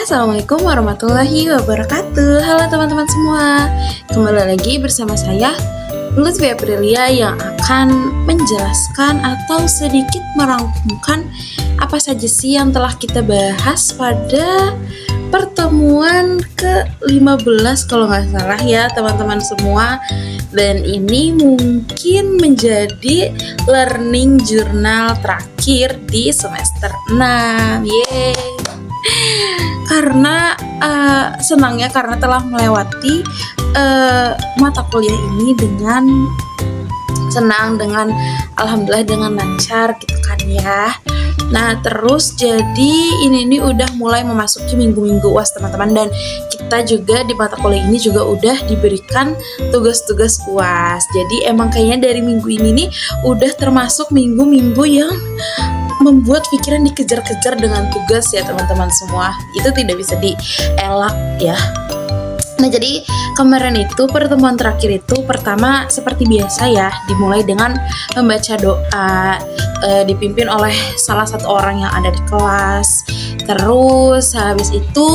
Assalamualaikum warahmatullahi wabarakatuh. Halo teman-teman semua, kembali lagi bersama saya Lutfi Aprilia yang akan menjelaskan atau sedikit merangkumkan apa saja sih yang telah kita bahas pada pertemuan ke-15 kalau nggak salah ya teman-teman semua. Dan ini mungkin menjadi learning journal terakhir di semester 6. Yeay. Karena senangnya karena telah melewati mata kuliah ini dengan senang, dengan alhamdulillah dengan lancar gitu kan ya. Nah terus jadi ini udah mulai memasuki minggu-minggu UAS teman-teman, dan kita juga di mata kuliah ini juga udah diberikan tugas-tugas UAS. Jadi emang kayaknya dari minggu ini nih udah termasuk minggu-minggu yang membuat pikiran dikejar-kejar dengan tugas ya teman-teman semua. Itu tidak bisa dielak ya. Nah jadi kemarin itu pertemuan terakhir itu pertama seperti biasa ya, dimulai dengan membaca doa dipimpin oleh salah satu orang yang ada di kelas. Terus habis itu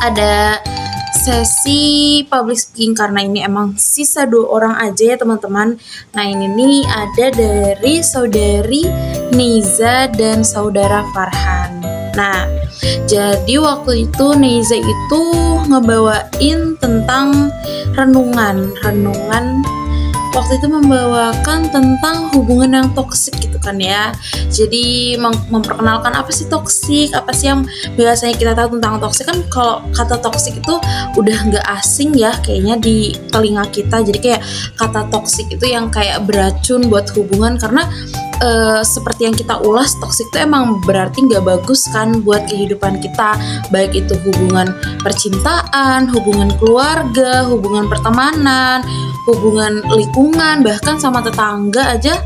ada sesi public speaking karena ini emang sisa 2 orang aja ya teman-teman. Nah ini nih ada dari saudari Neiza dan saudara Farhan. Nah jadi waktu itu Neiza itu ngebawain tentang renungan waktu itu membawakan tentang hubungan yang toksik gitu kan ya. Jadi memperkenalkan apa sih toksik, apa sih yang biasanya kita tahu tentang toksik. Kan kalau kata toksik itu udah nggak asing ya kayaknya di telinga kita. Jadi kayak kata toksik itu yang kayak beracun buat hubungan, karena seperti yang kita ulas, toksik itu emang berarti nggak bagus kan buat kehidupan kita, baik itu hubungan percintaan, hubungan keluarga, hubungan pertemanan, hubungan lingkungan, bahkan sama tetangga aja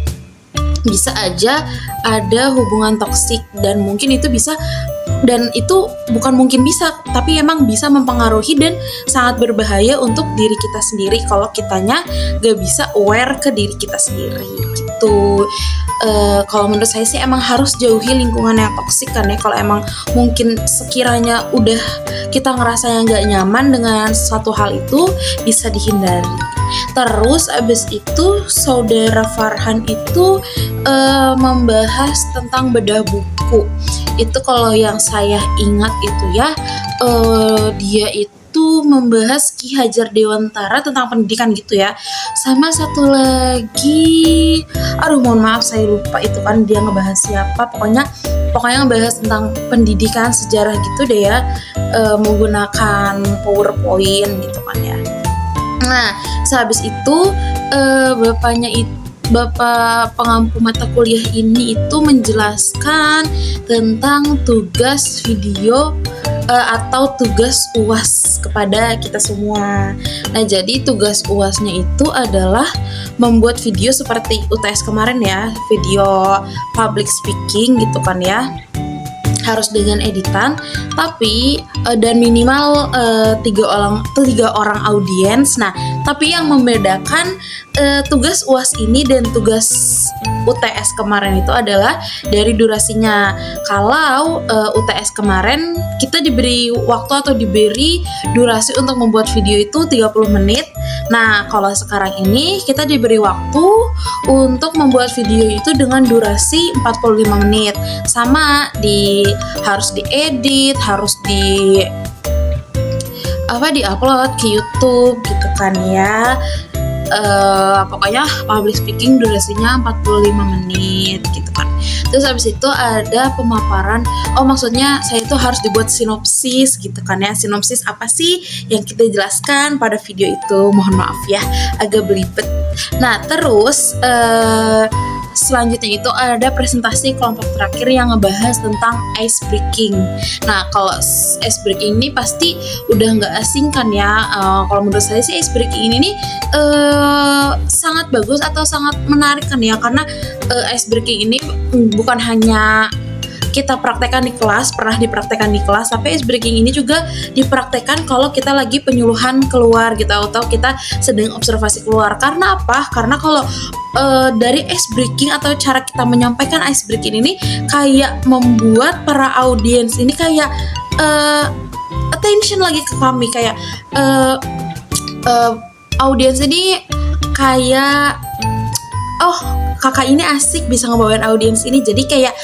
bisa aja ada hubungan toksik. Dan mungkin itu bisa, dan itu bukan mungkin bisa, tapi emang bisa mempengaruhi dan sangat berbahaya untuk diri kita sendiri kalau kitanya gak bisa aware ke diri kita sendiri gitu. Kalau menurut saya sih emang harus jauhi lingkungan yang toksik kan ya. Kalau emang mungkin sekiranya udah kita ngerasa yang gak nyaman dengan suatu hal itu, bisa dihindari. Terus abis itu saudara Farhan itu membahas tentang bedah buku. Itu kalau yang saya ingat itu ya, dia itu membahas Ki Hajar Dewantara tentang pendidikan gitu ya. Sama satu lagi, mohon maaf saya lupa itu kan dia ngebahas siapa. Pokoknya ngebahas tentang pendidikan sejarah gitu deh ya, menggunakan PowerPoint gitu kan ya. Nah sehabis itu Bapak pengampu mata kuliah ini itu menjelaskan tentang tugas video atau tugas UAS kepada kita semua. Nah jadi tugas UASnya itu adalah membuat video seperti UTS kemarin ya, video public speaking gitu kan ya, harus dengan editan, tapi dan minimal 3 orang audiens. Nah tapi yang membedakan tugas UAS ini dan tugas UTS kemarin itu adalah dari durasinya. Kalau UTS kemarin kita diberi waktu atau diberi durasi untuk membuat video itu 30 menit. Nah kalau sekarang ini kita diberi waktu untuk membuat video itu dengan durasi 45 menit. Sama harus diedit, harus diupload ke YouTube gitu kan ya. Pokoknya public speaking durasinya 45 menit gitu kan. Terus habis itu ada pemaparan, maksudnya saya itu harus dibuat sinopsis gitu kan ya. Sinopsis apa sih yang kita jelaskan pada video itu, mohon maaf ya agak belibet. Nah terus selanjutnya itu ada presentasi kelompok terakhir yang ngebahas tentang ice breaking. Nah kalau ice breaking ini pasti udah nggak asing kan ya. Kalau menurut saya sih ice breaking ini nih sangat bagus atau sangat menarik kan ya, karena ice breaking ini bukan hanya kita praktekkan di kelas, pernah dipraktekkan di kelas, tapi ice breaking ini juga dipraktekkan kalau kita lagi penyuluhan keluar gitu, atau kita sedang observasi keluar. Karena apa? Karena kalau dari ice breaking atau cara kita menyampaikan ice breaking ini kayak membuat para audiens ini kayak uh, attention lagi ke kami, kayak audiens ini kayak, oh kakak ini asik bisa ngebawain audiens ini. Jadi kayak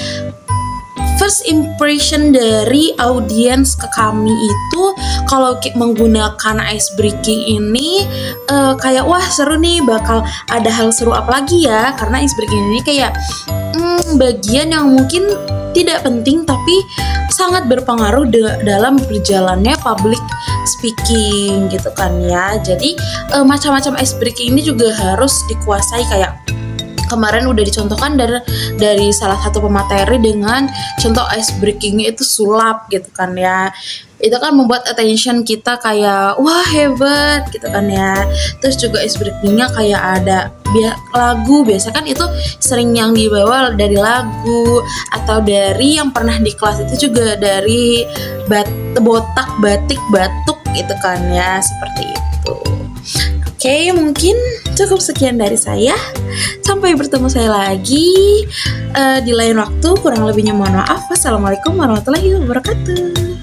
first impression dari audiens ke kami itu kalau menggunakan ice breaking ini kayak wah seru nih, bakal ada hal seru apa lagi ya, karena ice breaking ini kayak bagian yang mungkin tidak penting tapi sangat berpengaruh dalam berjalannya public speaking gitu kan ya. Jadi macam-macam ice breaking ini juga harus dikuasai, kayak kemarin udah dicontohkan dari salah satu pemateri dengan contoh ice breakingnya itu sulap gitu kan ya. Itu kan membuat attention kita kayak wah hebat gitu kan ya. Terus juga ice breakingnya kayak ada lagu, biasa kan itu sering yang dibawa dari lagu, atau dari yang pernah di kelas itu juga dari botak, batik, batuk gitu kan ya, seperti itu. Oke, mungkin cukup sekian dari saya. Sampai bertemu saya lagi di lain waktu. Kurang lebihnya mohon maaf. Wassalamualaikum warahmatullahi wabarakatuh.